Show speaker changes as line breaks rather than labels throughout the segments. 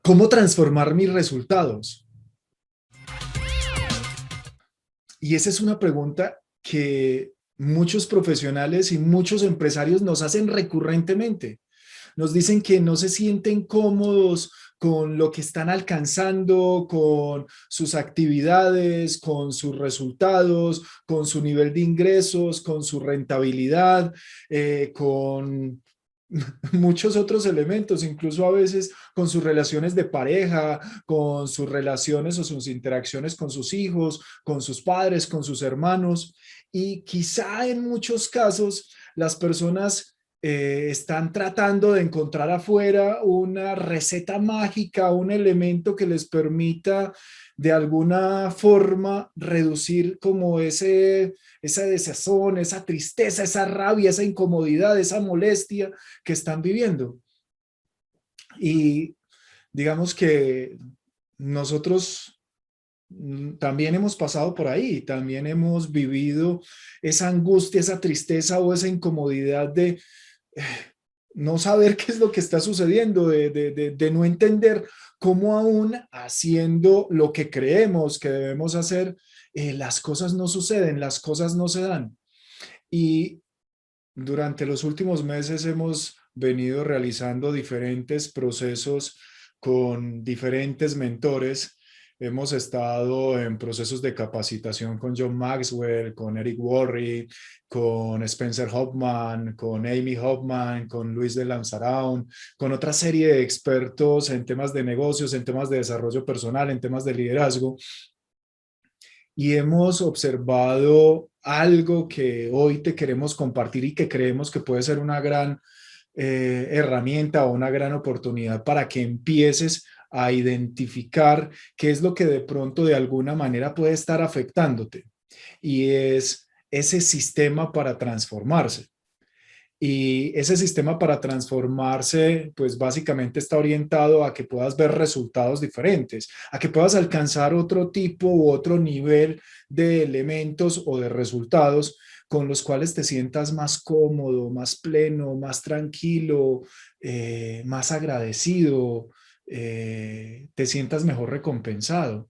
¿Cómo transformar mis resultados? Y esa es una pregunta que muchos profesionales y muchos empresarios nos hacen recurrentemente. Nos dicen que no se sienten cómodos con lo que están alcanzando, con sus actividades, con sus resultados, con su nivel de ingresos, con su rentabilidad, con muchos otros elementos, incluso a veces con sus relaciones de pareja, con sus relaciones o sus interacciones con sus hijos, con sus padres, con sus hermanos. Y quizá en muchos casos las personas están tratando de encontrar afuera una receta mágica, un elemento que les permita de alguna forma reducir como esa desazón, esa tristeza, esa rabia, esa incomodidad, esa molestia que están viviendo. Y digamos que nosotros también hemos pasado por ahí, también hemos vivido esa angustia, esa tristeza o esa incomodidad de no saber qué es lo que está sucediendo, de no entender cómo aún haciendo lo que creemos que debemos hacer, las cosas no suceden, las cosas no se dan. Y durante los últimos meses hemos venido realizando diferentes procesos con diferentes mentores. Hemos estado en procesos de capacitación con John Maxwell, con Eric Worre, con Spencer Hoffman, con Amy Hoffman, con Luis de Lanzaraun, con otra serie de expertos en temas de negocios, en temas de desarrollo personal, en temas de liderazgo. Y hemos observado algo que hoy te queremos compartir y que creemos que puede ser una gran herramienta o una gran oportunidad para que empieces a identificar qué es lo que de pronto de alguna manera puede estar afectándote. Y es ese sistema para transformarse. Y ese sistema para transformarse, pues básicamente está orientado a que puedas ver resultados diferentes, a que puedas alcanzar otro tipo u otro nivel de elementos o de resultados con los cuales te sientas más cómodo, más pleno, más tranquilo, más agradecido, te sientas mejor recompensado.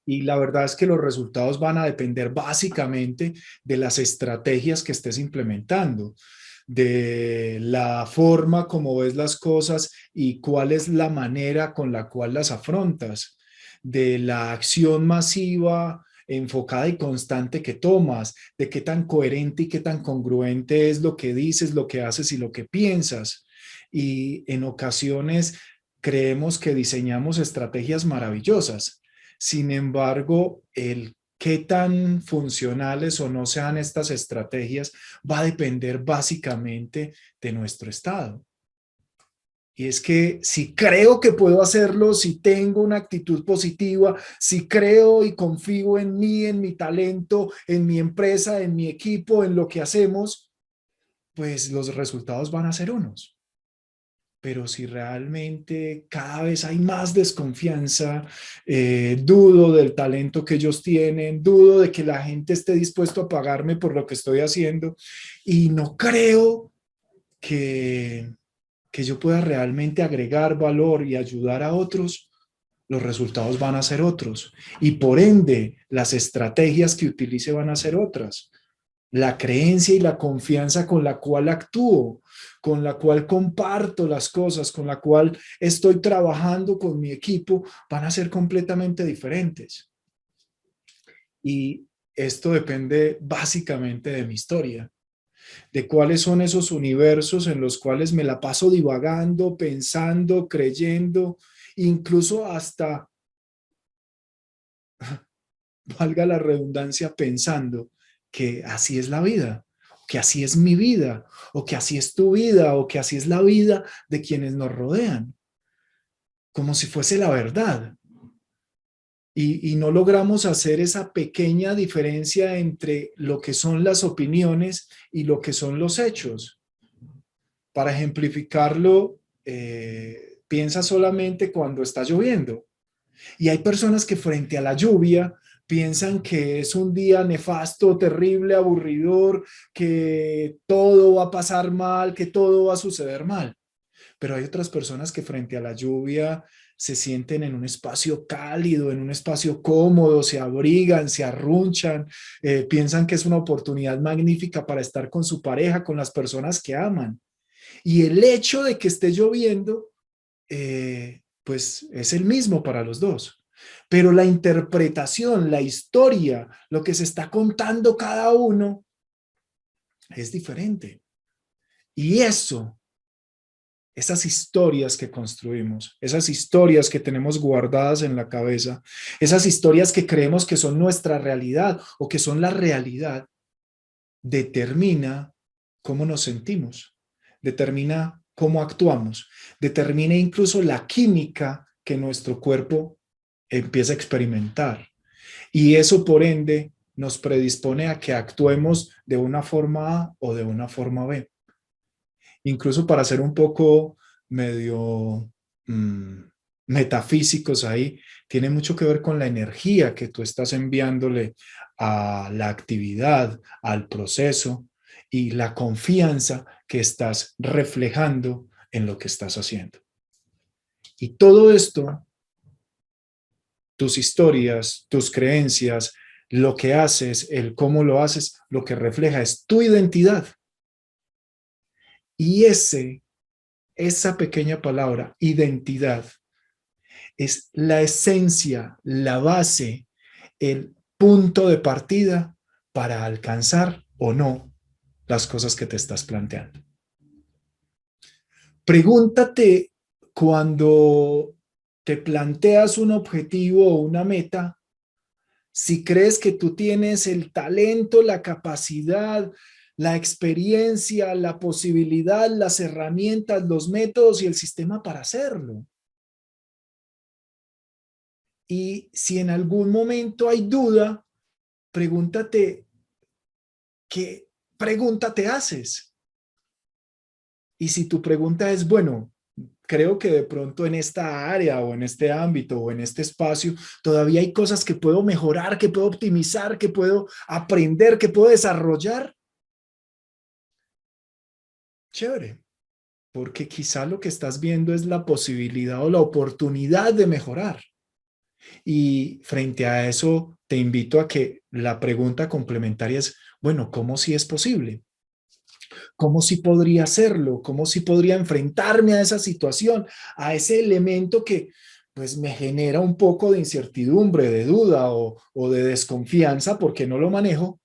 Y la verdad es que los resultados van a depender básicamente de las estrategias que estés implementando, de la forma como ves las cosas y cuál es la manera con la cual las afrontas, de la acción masiva, enfocada y constante que tomas, de qué tan coherente y qué tan congruente es lo que dices, lo que haces y lo que piensas. Y en ocasiones creemos que diseñamos estrategias maravillosas. Sin embargo, el qué tan funcionales o no sean estas estrategias va a depender básicamente de nuestro estado. Y es que si creo que puedo hacerlo, si tengo una actitud positiva, si creo y confío en mí, en mi talento, en mi empresa, en mi equipo, en lo que hacemos, pues los resultados van a ser unos. Pero si realmente cada vez hay más desconfianza, dudo del talento que ellos tienen, dudo de que la gente esté dispuesto a pagarme por lo que estoy haciendo y no creo que yo pueda realmente agregar valor y ayudar a otros, los resultados van a ser otros y por ende las estrategias que utilice van a ser otras. La creencia y la confianza con la cual actúo, con la cual comparto las cosas, con la cual estoy trabajando con mi equipo, van a ser completamente diferentes. Y esto depende básicamente de mi historia, de cuáles son esos universos en los cuales me la paso divagando, pensando, creyendo, incluso hasta, valga la redundancia, pensando que así es la vida, que así es mi vida, o que así es tu vida, o que así es la vida de quienes nos rodean, como si fuese la verdad. Y no logramos hacer esa pequeña diferencia entre lo que son las opiniones y lo que son los hechos. Para ejemplificarlo, piensa solamente cuando está lloviendo. Y hay personas que frente a la lluvia piensan que es un día nefasto, terrible, aburridor, que todo va a pasar mal, que todo va a suceder mal. pero hay otras personas que frente a la lluvia se sienten en un espacio cálido, en un espacio cómodo, se abrigan, se arrunchan, piensan que es una oportunidad magnífica para estar con su pareja, con las personas que aman. Y el hecho de que esté lloviendo, pues es el mismo para los dos. Pero la interpretación, la historia, lo que se está contando cada uno es diferente. Y eso, esas historias que construimos, esas historias que tenemos guardadas en la cabeza, esas historias que creemos que son nuestra realidad o que son la realidad, determina cómo nos sentimos, determina cómo actuamos, determina incluso la química que nuestro cuerpo empieza a experimentar. Y eso, por ende, nos predispone a que actuemos de una forma A o de una forma B. Incluso para ser un poco medio metafísicos ahí, tiene mucho que ver con la energía que tú estás enviándole a la actividad, al proceso y la confianza que estás reflejando en lo que estás haciendo. Y todo esto, tus historias, tus creencias, lo que haces, el cómo lo haces, lo que refleja es tu identidad. Y esa pequeña palabra, identidad, es la esencia, la base, el punto de partida para alcanzar o no las cosas que te estás planteando. Pregúntate cuando te planteas un objetivo o una meta, si crees que tú tienes el talento, la capacidad, la experiencia, la posibilidad, las herramientas, los métodos y el sistema para hacerlo. Y si en algún momento hay duda, pregúntate qué pregunta te haces. Y si tu pregunta es, bueno, creo que de pronto en esta área o en este ámbito o en este espacio todavía hay cosas que puedo mejorar, que puedo optimizar, que puedo aprender, que puedo desarrollar. Chévere, porque quizá lo que estás viendo es la posibilidad o la oportunidad de mejorar. Y frente a eso, te invito a que la pregunta complementaria es, bueno, ¿cómo si es posible? ¿Cómo si podría hacerlo? ¿Cómo si podría enfrentarme a esa situación, a ese elemento que pues me genera un poco de incertidumbre, de duda o de desconfianza porque no lo manejo,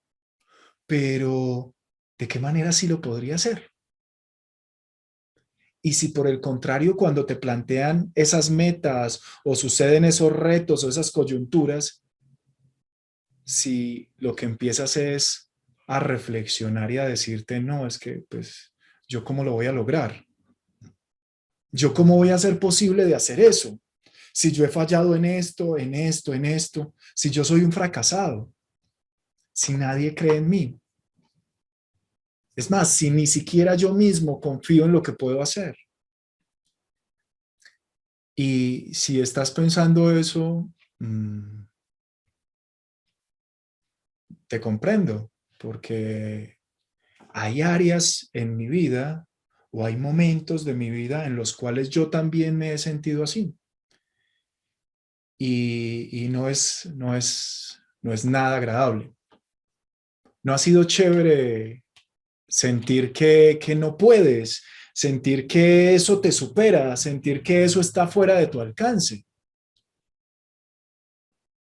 pero ¿de qué manera sí lo podría hacer? Y si por el contrario, cuando te plantean esas metas o suceden esos retos o esas coyunturas, si lo que empiezas es a reflexionar y a decirte, no, es que pues yo cómo lo voy a lograr, yo cómo voy a hacer posible de hacer eso, si yo he fallado en esto, en esto, en esto, si yo soy un fracasado, si nadie cree en mí. Es más, si ni siquiera yo mismo confío en lo que puedo hacer. Y si estás pensando eso, te comprendo, porque hay áreas en mi vida o hay momentos de mi vida en los cuales yo también me he sentido así. Y no es nada agradable. No ha sido chévere sentir que no puedes, sentir que eso te supera, sentir que eso está fuera de tu alcance.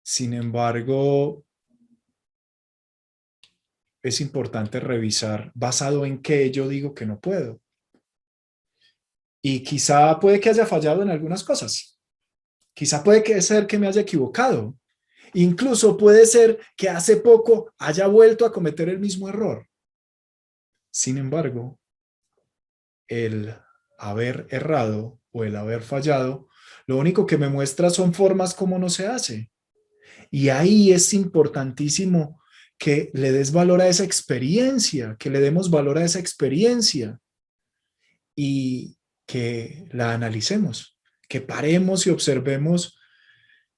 Sin embargo, es importante revisar basado en qué yo digo que no puedo. Y quizá puede que haya fallado en algunas cosas. Quizá puede ser que me haya equivocado. Incluso puede ser que hace poco haya vuelto a cometer el mismo error. Sin embargo, el haber errado o el haber fallado, lo único que me muestra son formas como no se hace. Y ahí es importantísimo que le des valor a esa experiencia, que le demos valor a esa experiencia y que la analicemos, que paremos y observemos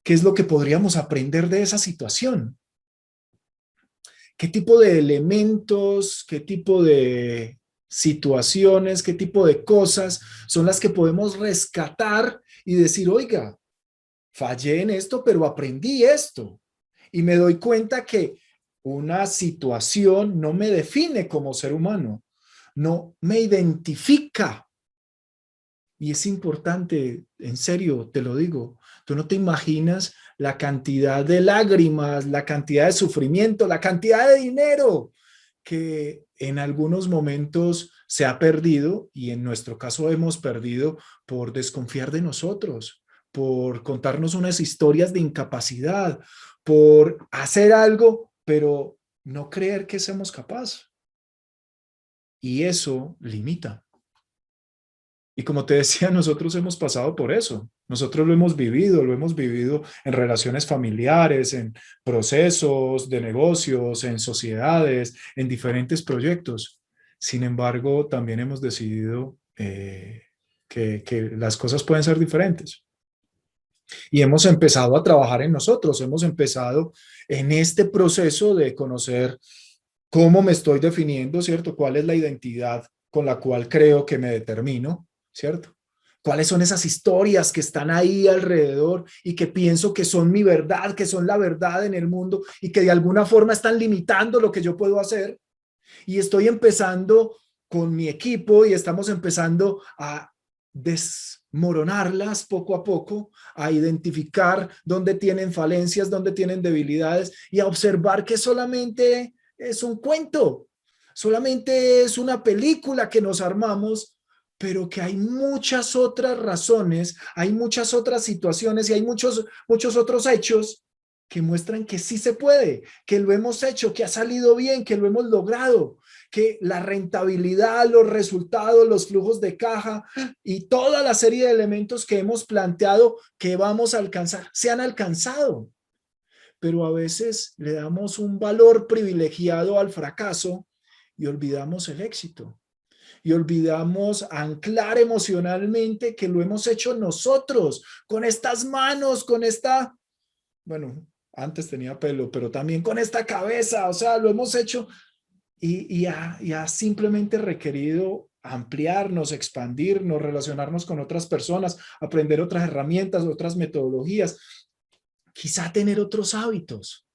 qué es lo que podríamos aprender de esa situación. ¿Qué tipo de elementos, qué tipo de situaciones, qué tipo de cosas son las que podemos rescatar y decir, oiga, fallé en esto, pero aprendí esto. Y me doy cuenta que una situación no me define como ser humano, no me identifica. Y es importante, en serio, te lo digo, tú no te imaginas la cantidad de lágrimas, la cantidad de sufrimiento, la cantidad de dinero que en algunos momentos se ha perdido y en nuestro caso hemos perdido por desconfiar de nosotros, por contarnos unas historias de incapacidad, por hacer algo, pero no creer que somos capaces. Y eso limita. Y como te decía, nosotros hemos pasado por eso. Nosotros lo hemos vivido en relaciones familiares, en procesos de negocios, en sociedades, en diferentes proyectos. Sin embargo, también hemos decidido que las cosas pueden ser diferentes. Y hemos empezado a trabajar en nosotros, hemos empezado en este proceso de conocer cómo me estoy definiendo, ¿cierto? ¿Cuál es la identidad con la cual creo que me determino, ¿cierto? ¿Cuáles son esas historias que están ahí alrededor y que pienso que son mi verdad, que son la verdad en el mundo y que de alguna forma están limitando lo que yo puedo hacer? Y estoy empezando con mi equipo y estamos empezando a desmoronarlas poco a poco, a identificar dónde tienen falencias, dónde tienen debilidades y a observar que solamente es un cuento, solamente es una película que nos armamos, pero que hay muchas otras razones, hay muchas otras situaciones y hay muchos otros hechos que muestran que sí se puede, que lo hemos hecho, que ha salido bien, que lo hemos logrado, que la rentabilidad, los resultados, los flujos de caja y toda la serie de elementos que hemos planteado que vamos a alcanzar, se han alcanzado. Pero a veces le damos un valor privilegiado al fracaso y olvidamos el éxito. Y olvidamos anclar emocionalmente que lo hemos hecho nosotros, con estas manos, con esta, bueno, antes tenía pelo, pero también con esta cabeza, o sea, lo hemos hecho y ha simplemente requerido ampliarnos, expandirnos, relacionarnos con otras personas, aprender otras herramientas, otras metodologías, quizá tener otros hábitos.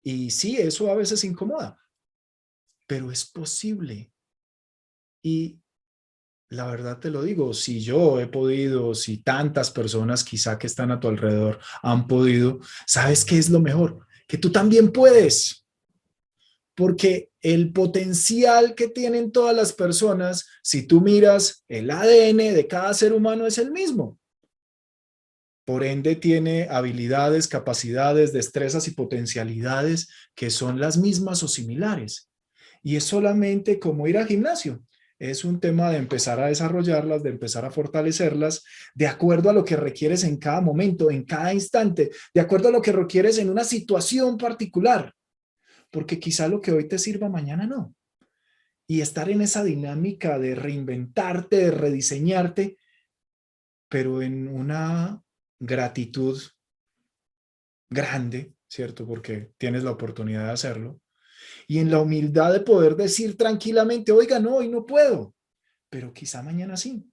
Y sí, eso a veces incomoda, pero es posible. Y la verdad te lo digo, si yo he podido, si tantas personas quizá que están a tu alrededor han podido, ¿sabes qué es lo mejor? Que tú también puedes. Porque el potencial que tienen todas las personas, si tú miras el ADN de cada ser humano es el mismo. Por ende, tiene habilidades, capacidades, destrezas y potencialidades que son las mismas o similares. Y es solamente como ir al gimnasio. Es un tema de empezar a desarrollarlas, de empezar a fortalecerlas, de acuerdo a lo que requieres en cada momento, en cada instante, de acuerdo a lo que requieres en una situación particular. Porque quizá lo que hoy te sirva, mañana no. Y estar en esa dinámica de reinventarte, de rediseñarte, pero en una gratitud grande, ¿cierto? Porque tienes la oportunidad de hacerlo. Y en la humildad de poder decir tranquilamente, oiga, no, hoy no puedo, pero quizá mañana sí.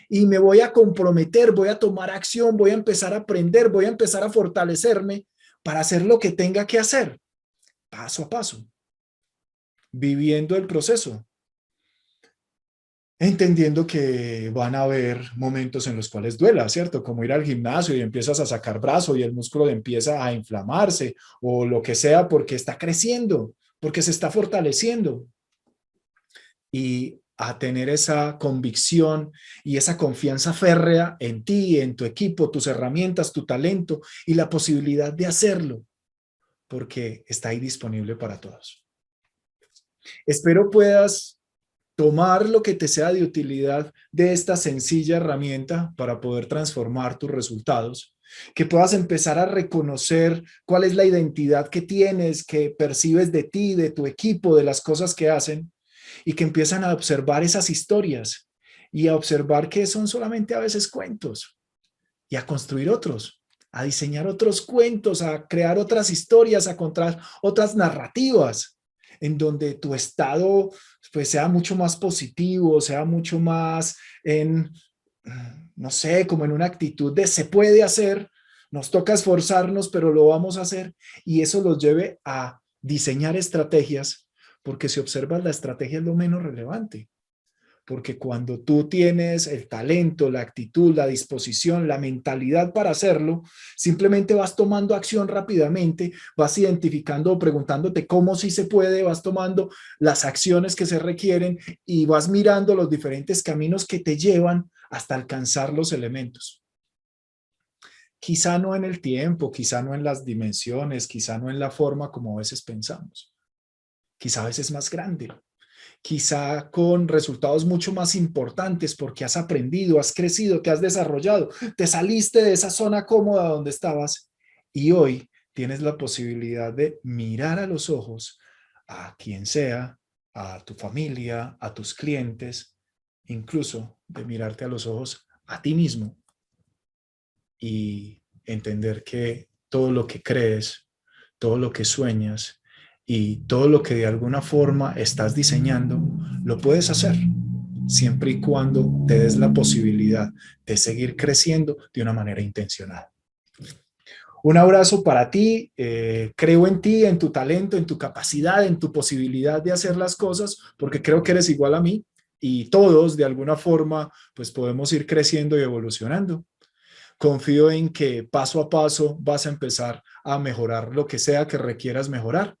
Y me voy a comprometer, voy a tomar acción, voy a empezar a aprender, voy a empezar a fortalecerme para hacer lo que tenga que hacer, paso a paso, viviendo el proceso, entendiendo que van a haber momentos en los cuales duela, ¿cierto? Como ir al gimnasio y empiezas a sacar brazo y el músculo empieza a inflamarse o lo que sea porque está creciendo, porque se está fortaleciendo. Y a tener esa convicción y esa confianza férrea en ti, en tu equipo, tus herramientas, tu talento y la posibilidad de hacerlo, porque está ahí disponible para todos. Espero puedas tomar lo que te sea de utilidad de esta sencilla herramienta para poder transformar tus resultados, que puedas empezar a reconocer cuál es la identidad que tienes, que percibes de ti, de tu equipo, de las cosas que hacen, y que empiezan a observar esas historias y a observar que son solamente a veces cuentos y a construir otros, a diseñar otros cuentos, a crear otras historias, a contar otras narrativas en donde tu estado pues sea mucho más positivo, sea mucho más en, no sé, como en una actitud de se puede hacer, nos toca esforzarnos, pero lo vamos a hacer, y eso los lleve a diseñar estrategias, porque si observas la estrategia es lo menos relevante. Porque cuando tú tienes el talento, la actitud, la disposición, la mentalidad para hacerlo, simplemente vas tomando acción rápidamente, vas identificando o preguntándote cómo sí se puede, vas tomando las acciones que se requieren y vas mirando los diferentes caminos que te llevan hasta alcanzar los elementos. Quizá no en el tiempo, quizá no en las dimensiones, quizá no en la forma como a veces pensamos, quizá a veces más grande, quizá con resultados mucho más importantes porque has aprendido, has crecido, te has desarrollado, te saliste de esa zona cómoda donde estabas y hoy tienes la posibilidad de mirar a los ojos a quien sea, a tu familia, a tus clientes, incluso de mirarte a los ojos a ti mismo y entender que todo lo que crees, todo lo que sueñas y todo lo que de alguna forma estás diseñando, lo puedes hacer siempre y cuando te des la posibilidad de seguir creciendo de una manera intencional. Un abrazo para ti, creo en ti, en tu talento, en tu capacidad, en tu posibilidad de hacer las cosas, porque creo que eres igual a mí y todos de alguna forma pues podemos ir creciendo y evolucionando. Confío en que paso a paso vas a empezar a mejorar lo que sea que requieras mejorar.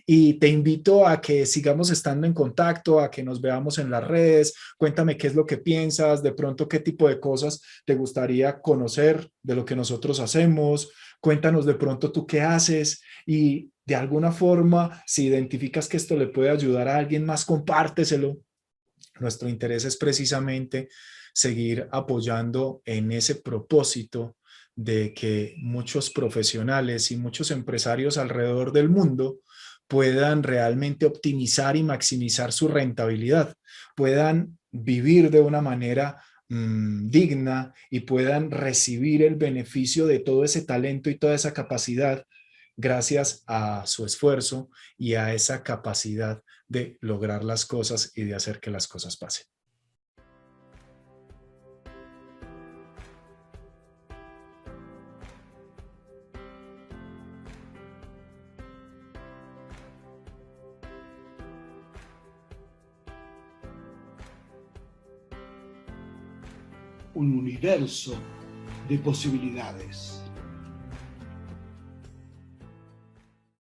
Y te invito a que sigamos estando en contacto, a que nos veamos en las redes. Cuéntame qué es lo que piensas, de pronto qué tipo de cosas te gustaría conocer de lo que nosotros hacemos. Cuéntanos de pronto tú qué haces y de alguna forma, si identificas que esto le puede ayudar a alguien más, compárteselo. Nuestro interés es precisamente seguir apoyando en ese propósito de que muchos profesionales y muchos empresarios alrededor del mundo puedan realmente optimizar y maximizar su rentabilidad, puedan vivir de una manera digna y puedan recibir el beneficio de todo ese talento y toda esa capacidad gracias a su esfuerzo y a esa capacidad de lograr las cosas y de hacer que las cosas pasen.
Un universo de posibilidades.